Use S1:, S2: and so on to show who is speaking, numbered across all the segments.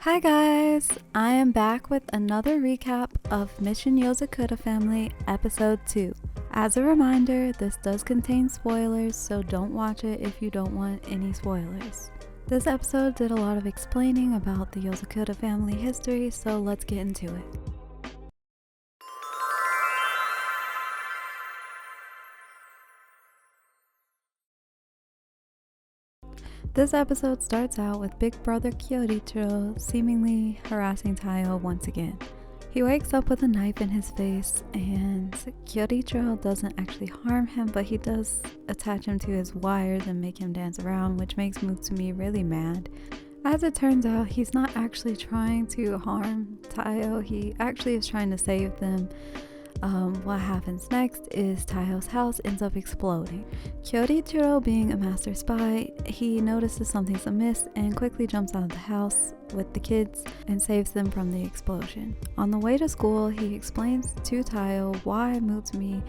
S1: Hi guys! I am back with another recap of Mission Yozakura Family Episode 2. As a reminder, this does contain spoilers, so don't watch it if you don't want any spoilers. This episode did a lot of explaining about the Yozakura family history, so let's get into it. This episode starts out with Big Brother Kyoichiro seemingly harassing Taiyo once again. He wakes up with a knife in his face, and Kyoichiro doesn't actually harm him, but he does attach him to his wires and make him dance around, which makes Mutsumi really mad. As it turns out, he's not actually trying to harm Taiyo, he actually is trying to save them. What happens next is Taiyo's house ends up exploding. Kyoichiro, being a master spy, he notices something's amiss and quickly jumps out of the house with the kids and saves them from the explosion. On the way to school, he explains to Taiyo why Mutsumi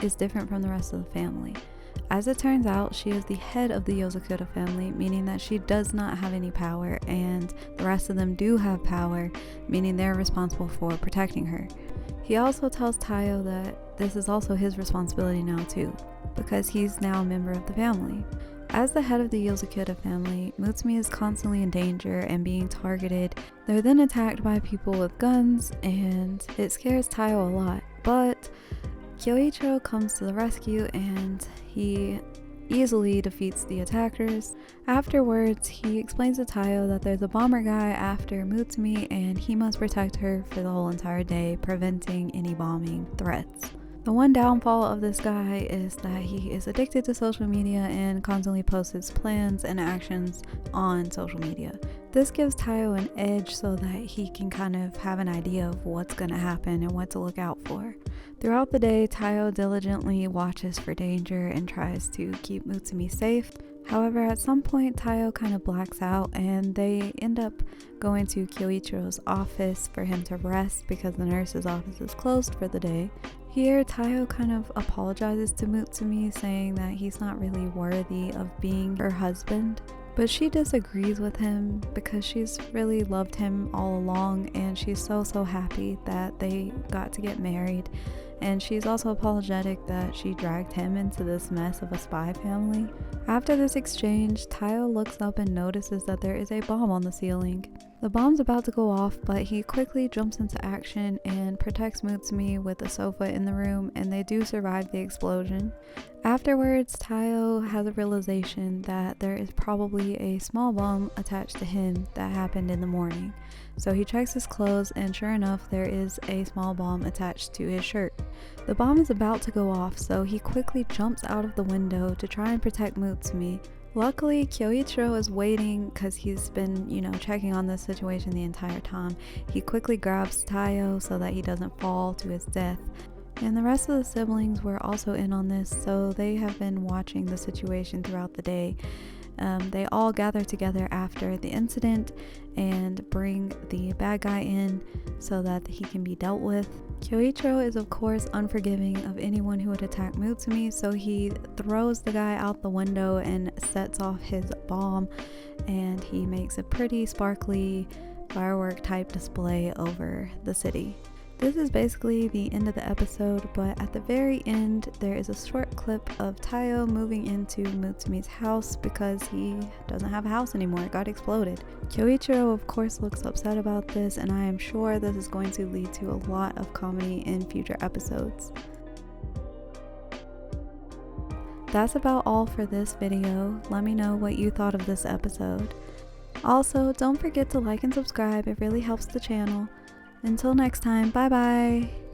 S1: is different from the rest of the family. As it turns out, she is the head of the Yozakura family, meaning that she does not have any power, and the rest of them do have power, meaning they're responsible for protecting her. He also tells Taiyo that this is also his responsibility now too, because he's now a member of the family. As the head of the Yozakura family, Mutsumi is constantly in danger and being targeted. They're then attacked by people with guns, and it scares Taiyo a lot, but Kyoichiro comes to the rescue and he easily defeats the attackers. Afterwards, he explains to Taiyo that there's a bomber guy after Mutsumi and he must protect her for the whole entire day, preventing any bombing threats. The one downfall of this guy is that he is addicted to social media and constantly posts his plans and actions on social media. This gives Taiyo an edge so that he can kind of have an idea of what's going to happen and what to look out for. Throughout the day, Taiyo diligently watches for danger and tries to keep Mutsumi safe. However, at some point, Taiyo kind of blacks out and they end up going to Kyoichiro's office for him to rest because the nurse's office is closed for the day. Here, Taiyo kind of apologizes to Mutsumi, saying that he's not really worthy of being her husband. But she disagrees with him because she's really loved him all along and she's so happy that they got to get married. And she's also apologetic that she dragged him into this mess of a spy family. After this exchange, Taiyo looks up and notices that there is a bomb on the ceiling. The bomb's about to go off, but he quickly jumps into action and protects Mutsumi with a sofa in the room, and they do survive the explosion. Afterwards, Taiyo has a realization that there is probably a small bomb attached to him that happened in the morning. So he checks his clothes, and sure enough, there is a small bomb attached to his shirt. The bomb is about to go off, so he quickly jumps out of the window to try and protect Mutsumi. Luckily, Kyoichiro is waiting because he's been, checking on this situation the entire time. He quickly grabs Taiyo so that he doesn't fall to his death. And the rest of the siblings were also in on this, so they have been watching the situation throughout the day. They all gather together after the incident and bring the bad guy in so that he can be dealt with. Kyoichiro is of course unforgiving of anyone who would attack Mutsumi, so he throws the guy out the window and sets off his bomb, and he makes a pretty sparkly firework type display over the city. This is basically the end of the episode, but at the very end there is a short clip of Taiyo moving into Mutsumi's house because he doesn't have a house anymore, it got exploded. Kyoichiro of course looks upset about this, and I am sure this is going to lead to a lot of comedy in future episodes. That's about all for this video. Let me know what you thought of this episode. Also, don't forget to like and subscribe, it really helps the channel. Until next time, bye bye!